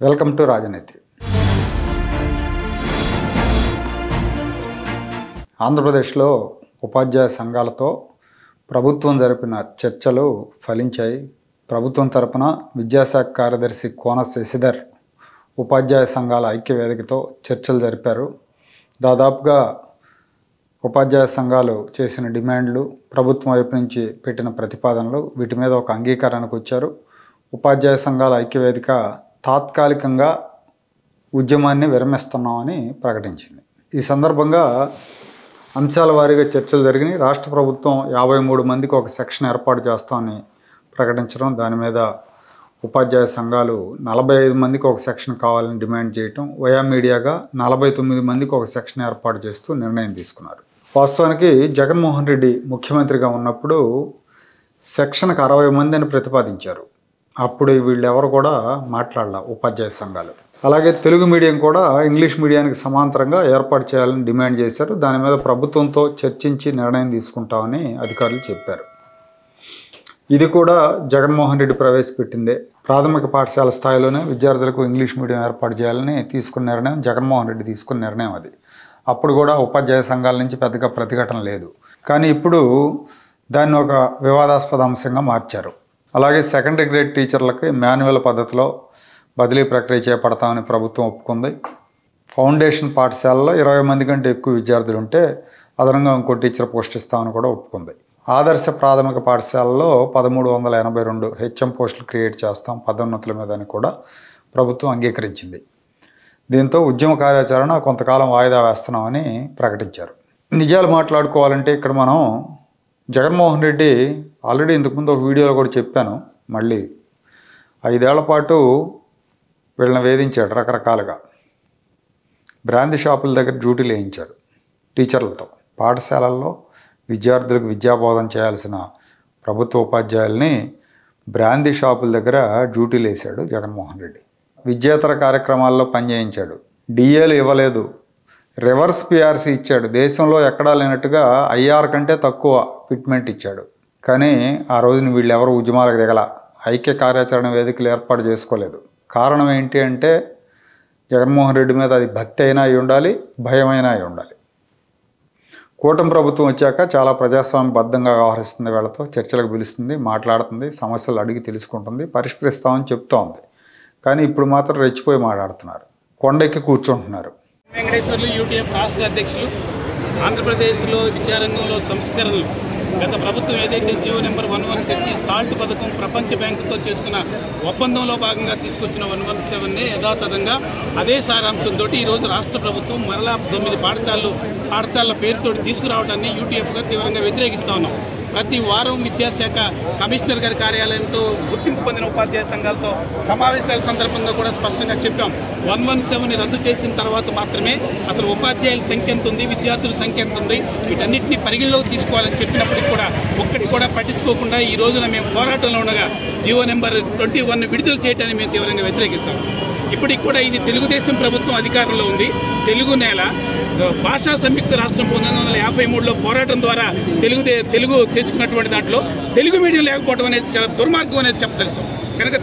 Welcome to రాజనీతి. ఆంధ్రప్రదేశ్లో ఉపాధ్యాయ సంఘాలతో ప్రభుత్వం జరిపిన చర్చలు ఫలించాయి. ప్రభుత్వం తరపున విద్యాశాఖ కార్యదర్శి కోన శశిధర్ ఉపాధ్యాయ సంఘాల ఐక్యవేదికతో చర్చలు జరిపారు. దాదాపుగా ఉపాధ్యాయ సంఘాలు చేసిన డిమాండ్లు, ప్రభుత్వం వైపు నుంచి పెట్టిన ప్రతిపాదనలు, వీటి మీద ఒక అంగీకారానికి వచ్చారు. ఉపాధ్యాయ సంఘాల ఐక్యవేదిక తాత్కాలికంగా ఉద్యమాన్ని విరమిస్తున్నామని ప్రకటించింది. ఈ సందర్భంగా అంశాల వారీగా చర్చలు జరిగినాయి. రాష్ట్ర ప్రభుత్వం 53 మందికి ఒక సెక్షన్ ఏర్పాటు చేస్తామని ప్రకటించడం, దాని మీద ఉపాధ్యాయ సంఘాలు 45 మందికి ఒక సెక్షన్ కావాలని డిమాండ్ చేయటం, వయా మీడియాగా 49 మందికి ఒక సెక్షన్ ఏర్పాటు చేస్తూ నిర్ణయం తీసుకున్నారు. వాస్తవానికి జగన్మోహన్ రెడ్డి ముఖ్యమంత్రిగా ఉన్నప్పుడు సెక్షన్కి 60 మంది అని ప్రతిపాదించారు. అప్పుడు వీళ్ళెవరు కూడా మాట్లాడాల ఉపాధ్యాయ సంఘాలు. అలాగే తెలుగు మీడియం కూడా ఇంగ్లీష్ మీడియానికి సమాంతరంగా ఏర్పాటు చేయాలని డిమాండ్ చేశారు. దాని మీద ప్రభుత్వంతో చర్చించి నిర్ణయం తీసుకుంటామని అధికారులు చెప్పారు. ఇది కూడా జగన్మోహన్ రెడ్డి ప్రవేశపెట్టిందే. ప్రాథమిక పాఠశాల స్థాయిలోనే విద్యార్థులకు ఇంగ్లీష్ మీడియం ఏర్పాటు చేయాలని తీసుకున్న నిర్ణయం, జగన్మోహన్ రెడ్డి తీసుకున్న నిర్ణయం అది. అప్పుడు కూడా ఉపాధ్యాయ సంఘాల నుంచి పెద్దగా ప్రతిఘటన లేదు. కానీ ఇప్పుడు దాన్ని ఒక వివాదాస్పద అంశంగా మార్చారు. అలాగే సెకండరీ గ్రేడ్ టీచర్లకి మాన్యువల్ పద్ధతిలో బదిలీ ప్రక్రియ చేపడతామని ప్రభుత్వం ఒప్పుకుంది. ఫౌండేషన్ పాఠశాలలో 20 మంది కంటే ఎక్కువ విద్యార్థులు ఉంటే అదనంగా ఇంకో టీచర్ పోస్ట్ ఇస్తామని కూడా ఒప్పుకుంది. ఆదర్శ ప్రాథమిక పాఠశాలలో 1382 హెచ్ఎం పోస్టులు క్రియేట్ చేస్తాం పదోన్నతుల మీద అని కూడా ప్రభుత్వం అంగీకరించింది. దీంతో ఉద్యమ కార్యాచరణ కొంతకాలం వాయిదా వేస్తున్నామని ప్రకటించారు. నిజాలు మాట్లాడుకోవాలంటే ఇక్కడ మనం జగన్మోహన్ రెడ్డి ఆల్రెడీ ఇంతకుముందు ఒక వీడియోలో కూడా చెప్పాను, మళ్ళీ 5 ఏళ్ల పాటు వీళ్ళని వేధించాడు రకరకాలుగా. బ్రాందీ షాపుల దగ్గర డ్యూటీలు వేయించాడు టీచర్లతో. పాఠశాలల్లో విద్యార్థులకు విద్యాబోధన చేయాల్సిన ప్రభుత్వ ఉపాధ్యాయుల్ని బ్రాందీ షాపుల దగ్గర డ్యూటీలు వేశాడు జగన్మోహన్ రెడ్డి. విద్యేతర కార్యక్రమాల్లో పనిచేయించాడు. డిఏలు ఇవ్వలేదు, రివర్స్ పిఆర్సీ ఇచ్చాడు. దేశంలో ఎక్కడా లేనట్టుగా ఐఆర్ కంటే తక్కువ ఫిట్మెంట్ ఇచ్చాడు. కానీ ఆ రోజున వీళ్ళెవరూ ఉద్యమాలకు దిగల, ఐక్య కార్యాచరణ వేదికలు ఏర్పాటు చేసుకోలేదు. కారణం ఏంటి అంటే జగన్మోహన్ రెడ్డి మీద అది భక్తి అయినా అయి ఉండాలి, భయమైనా అయి ఉండాలి. కూటమి ప్రభుత్వం వచ్చాక చాలా ప్రజాస్వామ్యబద్ధంగా వ్యవహరిస్తుంది, వీళ్ళతో చర్చలకు పిలుస్తుంది, మాట్లాడుతుంది, సమస్యలు అడిగి తెలుసుకుంటుంది, పరిష్కరిస్తామని చెప్తూ ఉంది. కానీ ఇప్పుడు మాత్రం రెచ్చిపోయి మాట్లాడుతున్నారు, కొండెక్కి కూర్చుంటున్నారు. వెంకటేశ్వర్లు యూటీఎఫ్ రాష్ట్ర అధ్యక్షులు. ఆంధ్రప్రదేశ్లో విద్యారంగంలో సంస్కరణలు గత ప్రభుత్వం ఏదైతే జియో నెంబర్ 11 తెచ్చి సాల్ట్ పథకం ప్రపంచ బ్యాంకుతో చేసుకున్న ఒప్పందంలో భాగంగా తీసుకొచ్చిన 117నే యథాతథంగా అదే సారాంశంతో ఈరోజు రాష్ట్ర ప్రభుత్వం మరలా 9 పాఠశాలల పేరుతో తీసుకురావడాన్ని యూటీఎఫ్గా తీవ్రంగా వ్యతిరేకిస్తా ఉన్నాం. ప్రతి వారం విద్యాశాఖ కమిషనర్ గారి కార్యాలయంతో గుర్తింపు పొందిన ఉపాధ్యాయ సంఘాలతో సమావేశాల సందర్భంగా కూడా స్పష్టంగా చెప్పాం. 117ని రద్దు చేసిన తర్వాత మాత్రమే అసలు ఉపాధ్యాయుల సంఖ్య ఎంత ఉంది, విద్యార్థుల సంఖ్య ఎంత ఉంది, వీటన్నిటిని పరిగణలోకి తీసుకోవాలని చెప్పినప్పటికీ కూడా ఒక్కటి కూడా పట్టించుకోకుండా ఈ రోజున మేము పోరాటంలో ఉండగా జియో నెంబర్ 21 విడుదల చేయడాన్ని మేము తీవ్రంగా వ్యతిరేకిస్తాం. ఇప్పటికి కూడా ఇది తెలుగుదేశం ప్రభుత్వం అధికారంలో ఉంది. తెలుగు నేల భాషా సంయుక్త రాష్ట్రం 1953లో పోరాటం ద్వారా తెలుగు తెచ్చుకున్నటువంటి దాంట్లో తెలుగు మీడియం లేకపోవడం అనేది చాలా దుర్మార్గం అనేది చెప్పదలుసు. కనుక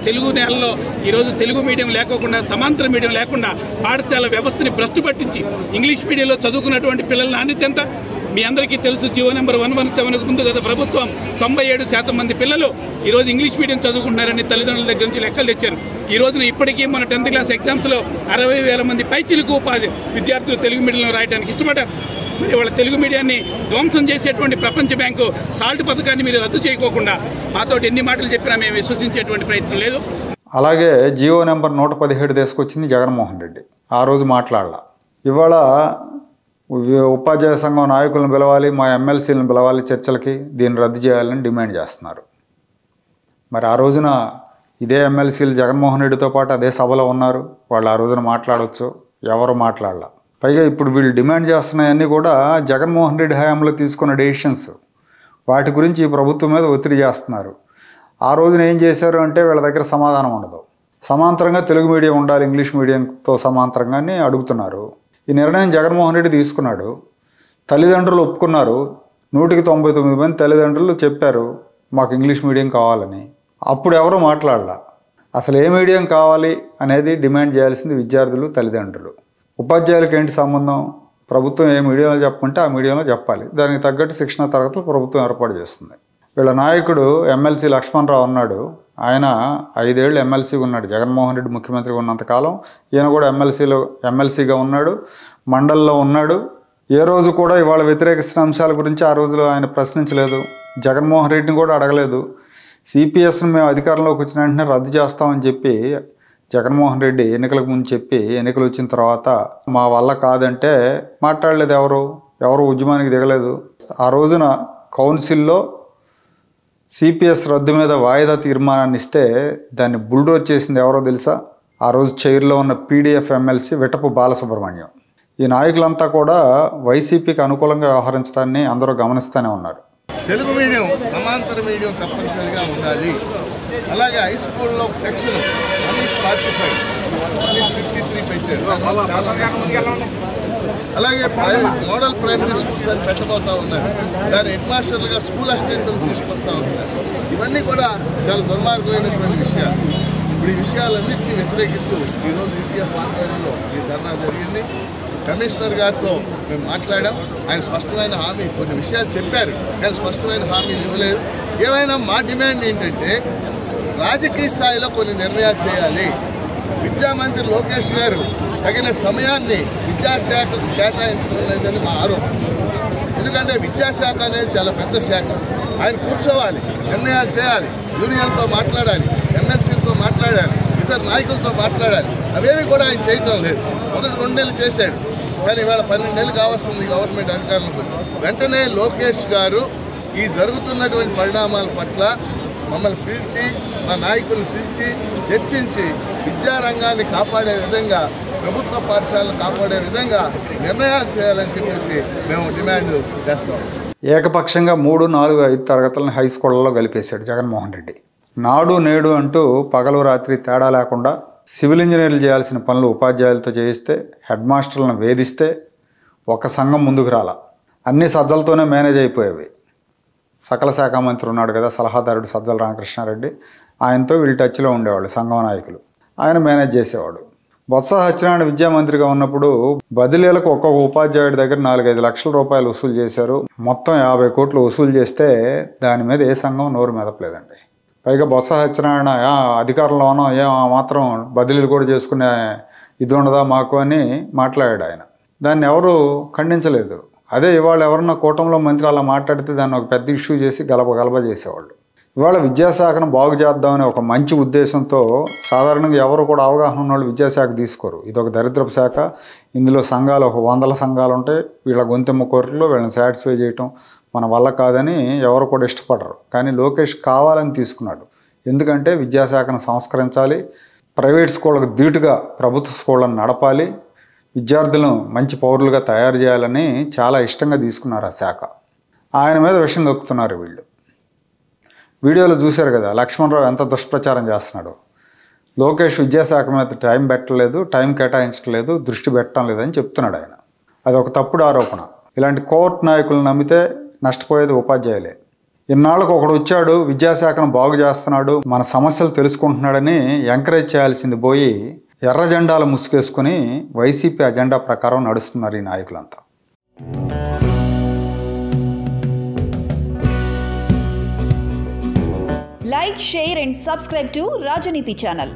తెలుగు నేలలో ఈరోజు తెలుగు మీడియం లేకోకుండా, సమాంతర మీడియం లేకుండా పాఠశాల వ్యవస్థని భ్రష్టు పట్టించి ఇంగ్లీష్ మీడియంలో చదువుకున్నటువంటి పిల్లల నాణ్యత ఎంత మీ అందరికీ తెలుసు. జియో నెంబర్ 117కు ముందు గత ప్రభుత్వం 97% మంది పిల్లలు ఈరోజు ఇంగ్లీష్ మీడియం చదువుకుంటున్నారని తల్లిదండ్రుల దగ్గర నుంచి లెక్కలు తెచ్చారు. ఈ రోజున ఇప్పటికీ మన 10th క్లాస్ ఎగ్జామ్స్లో 60,000 మంది పైచిలకు విద్యార్థులు తెలుగు మీడియంలో రాయడానికి ఇష్టపడ్డారు. మరి వాళ్ళ తెలుగు మీడియాన్ని ధ్వంసం చేసేటువంటి ప్రపంచ బ్యాంకు సాల్ట్ పథకాన్ని మీరు రద్దు చేయకోకుండా మాతో ఎన్ని మాటలు చెప్పినా మేము విశ్వసించేటువంటి ప్రయత్నం లేదు. అలాగే జియో నెంబర్ 117 తీసుకొచ్చింది జగన్మోహన్ రెడ్డి. ఆ రోజు మాట్లాడాల. ఇవాళ ఉపాధ్యాయ సంఘం నాయకులను పిలవాలి, మా ఎమ్మెల్సీలను పిలవాలి చర్చలకి, దీన్ని రద్దు చేయాలని డిమాండ్ చేస్తున్నారు. మరి ఆ రోజున ఇదే ఎమ్మెల్సీలు జగన్మోహన్ రెడ్డితో పాటు అదే సభలో ఉన్నారు. వాళ్ళు ఆ రోజున మాట్లాడవచ్చు, ఎవరు మాట్లాడాల. పైగా ఇప్పుడు వీళ్ళు డిమాండ్ చేస్తున్నాయన్నీ కూడా జగన్మోహన్ రెడ్డి హయాంలో తీసుకున్న డెసిషన్స్. వాటి గురించి ఈ ప్రభుత్వం మీద ఒత్తిడి చేస్తున్నారు. ఆ రోజున ఏం చేశారు అంటే వీళ్ళ దగ్గర సమాధానం ఉండదు. సమాంతరంగా తెలుగు మీడియం ఉండాలి, ఇంగ్లీష్ మీడియంతో సమాంతరంగానే అడుగుతున్నారు. ఈ నిర్ణయం జగన్మోహన్ రెడ్డి తీసుకున్నాడు. తల్లిదండ్రులు ఒప్పుకున్నారు. 199 మంది తల్లిదండ్రులు చెప్పారు మాకు ఇంగ్లీష్ మీడియం కావాలని. అప్పుడు ఎవరు మాట్లాడాల. అసలు ఏ మీడియం కావాలి అనేది డిమాండ్ చేయాల్సింది విద్యార్థులు, తల్లిదండ్రులు. ఉపాధ్యాయులకు ఏంటి సంబంధం? ప్రభుత్వం ఏ మీడియంలో చెప్పమంటే ఆ మీడియంలో చెప్పాలి. దానికి తగ్గట్టు శిక్షణ తరగతులు ప్రభుత్వం ఏర్పాటు చేస్తుంది. వీళ్ళ నాయకుడు ఎమ్మెల్సీ లక్ష్మణరావు ఉన్నాడు. ఆయన 5 ఏళ్ళు ఎమ్మెల్సీగా ఉన్నాడు. జగన్మోహన్ రెడ్డి ముఖ్యమంత్రిగా ఉన్నంతకాలం ఈయన కూడా ఎమ్మెల్సీగా ఉన్నాడు, మండలిలో ఉన్నాడు. ఏ రోజు కూడా ఇవాళ వ్యతిరేకిస్తున్న అంశాల గురించి ఆ రోజులో ఆయన ప్రశ్నించలేదు. జగన్మోహన్ రెడ్డిని కూడా అడగలేదు. సిపిఎస్ను మేము అధికారంలోకి వచ్చిన వెంటనే రద్దు చేస్తామని చెప్పి జగన్మోహన్ రెడ్డి ఎన్నికలకు ముందు చెప్పి ఎన్నికలు వచ్చిన తర్వాత మా వల్ల కాదంటే మాట్లాడలేదు. ఎవరు ఉద్యమానికి దిగలేదు. ఆ రోజున కౌన్సిల్లో సిపిఎస్ రద్దు మీద వాయిదా తీర్మానాన్ని ఇస్తే దాన్ని బుల్డోజ్ చేసింది ఎవరో తెలుసా? ఆ రోజు చైర్లో ఉన్న పీడీఎఫ్ ఎమ్మెల్సీ విటపు బాలసుబ్రహ్మణ్యం. ఈ నాయకులంతా కూడా వైసీపీకి అనుకూలంగా వ్యవహరించడాన్ని అందరూ గమనిస్తూనే ఉన్నారు. తెలుగు మీడియం సమాంతర మీడియం తప్పనిసరిగా ఉండాలి. అలాగే హై స్కూల్లో ఒక సెక్షన్ 1:45 పెట్టారు. అలాగే మోడల్ ప్రైమరీ స్కూల్స్ అని పెట్టబోతా ఉన్నారు. దాని హెడ్ మాస్టర్లుగా స్కూల్ అసిస్టెంట్లను తీసుకొస్తూ ఉంటారు. ఇవన్నీ కూడా చాలా దుర్మార్గమైనటువంటి విషయాలు. ఇప్పుడు ఈ విషయాలన్నింటినీ వ్యతిరేకిస్తూ ఈరోజు యూటీఎఫ్ ఆధ్వర్యంలో ఈ ధర్నా జరిగింది. కమిషనర్ గారితో మేము మాట్లాడాం. ఆయన స్పష్టమైన హామీ, కొన్ని విషయాలు చెప్పారు కానీ స్పష్టమైన హామీలు ఇవ్వలేదు. ఏమైనా మా డిమాండ్ ఏంటంటే రాజకీయ స్థాయిలో కొన్ని నిర్ణయాలు చేయాలి. విద్యామంత్రి లోకేష్ గారు తగిన సమయాన్ని విద్యాశాఖకు కేటాయించడం లేదని మా ఆరోపణ. ఎందుకంటే విద్యాశాఖ అనేది చాలా పెద్ద శాఖ. ఆయన కూర్చోవాలి, నిర్ణయాలు చేయాలి, యూనియన్తో మాట్లాడాలి, ఎమ్మెల్సీలతో మాట్లాడాలి, ఇతర నాయకులతో మాట్లాడాలి. అవేవి కూడా ఆయన చేయటం లేదు. మొదటి 2 నెలలు చేశాడు కానీ ఇవాళ 12 నెలలు కావాల్సింది గవర్నమెంట్ అధికారులకు. వెంటనే లోకేష్ గారు ఈ జరుగుతున్నటువంటి పరిణామాల పట్ల మమ్మల్ని పిలిచి, మా నాయకులను పిలిచి చర్చించి విద్యారంగాన్ని కాపాడే విధంగా, ప్రభుత్వ పాఠశాలను కాపాడే విధంగా నిర్ణయాలు చేయాలని చెప్పేసి మేము డిమాండ్ చేస్తాం. ఏకపక్షంగా 3, 4, 5 తరగతులను హై స్కూళ్ళలో కలిపేశాడు జగన్మోహన్ రెడ్డి. నాడు నేడు అంటూ పగలు రాత్రి తేడా లేకుండా సివిల్ ఇంజనీర్లు చేయాల్సిన పనులు ఉపాధ్యాయులతో చేయిస్తే, హెడ్ మాస్టర్లను వేధిస్తే ఒక సంఘం ముందుకు రాలా. అన్ని సజ్జలతోనే మేనేజ్ అయిపోయేవి. సకల శాఖ మంత్రి ఉన్నాడు కదా, సలహాదారుడు సజ్జల రామకృష్ణారెడ్డి, ఆయనతో వీళ్ళు టచ్లో ఉండేవాళ్ళు సంఘం నాయకులు. ఆయన మేనేజ్ చేసేవాడు. బొత్స సత్యనారాయణ విద్యామంత్రిగా ఉన్నప్పుడు బదిలీలకు ఒక్కొక్క ఉపాధ్యాయుడి దగ్గర 4-5 లక్షల రూపాయలు వసూలు చేశారు. మొత్తం 50 కోట్లు వసూలు చేస్తే దాని మీద ఏ సంఘం నోరు మెదపలేదండి. పైగా బొత్స సత్యనారాయణ అధికారంలోనో మాత్రం బదిలీలు కూడా చేసుకునే ఇది ఉండదా మాకు అని మాట్లాడాడు ఆయన. దాన్ని ఎవరు ఖండించలేదు. అదే ఇవాళ ఎవరన్నా కూటమిలో మంత్రి అలా మాట్లాడితే దాన్ని ఒక పెద్ద ఇష్యూ చేసి గలబ చేసేవాళ్ళు. ఇవాళ విద్యాశాఖను బాగు చేద్దామని ఒక మంచి ఉద్దేశంతో సాధారణంగా ఎవరు కూడా అవగాహన ఉన్న వాళ్ళు విద్యాశాఖ తీసుకోరు. ఇది ఒక దరిద్రపు శాఖ. ఇందులో సంఘాలు ఒక 100 సంఘాలు ఉంటాయి. వీళ్ళ గొంతెమ్మ కోరికలు వీళ్ళని సాటిస్ఫై చేయటం మన వల్ల కాదని ఎవరు కూడా ఇష్టపడరు. కానీ లోకేష్ కావాలని తీసుకున్నాడు. ఎందుకంటే విద్యాశాఖను సంస్కరించాలి, ప్రైవేట్ స్కూళ్ళకు ధీటుగా ప్రభుత్వ స్కూళ్ళను నడపాలి, విద్యార్థులను మంచి పౌరులుగా తయారు చేయాలని చాలా ఇష్టంగా తీసుకున్నారు ఆ శాఖ. ఆయన మీద విషయం దొక్కుతున్నారు వీళ్ళు. వీడియోలో చూశారు కదా లక్ష్మణరావు ఎంత దుష్ప్రచారం చేస్తున్నాడు. లోకేష్ విద్యాశాఖ మీద టైం పెట్టలేదు, టైం కేటాయించట్లేదు, దృష్టి పెట్టడం లేదని చెప్తున్నాడు ఆయన. అది ఒక తప్పుడు ఆరోపణ. ఇలాంటి కోర్టు నాయకులను నమ్మితే నష్టపోయేది ఉపాధ్యాయులే. ఇన్నాళ్ళకు ఒకడు వచ్చాడు, విద్యాశాఖను బాగు చేస్తున్నాడు, మన సమస్యలు తెలుసుకుంటున్నాడని ఎంకరేజ్ చేయాల్సింది పోయి ఎర్ర జెండాలు ముసుగేసుకుని వైసీపీ అజెండా ప్రకారం నడుస్తున్నారు ఈ నాయకులంతా. Like, share and subscribe to Rajaniti channel.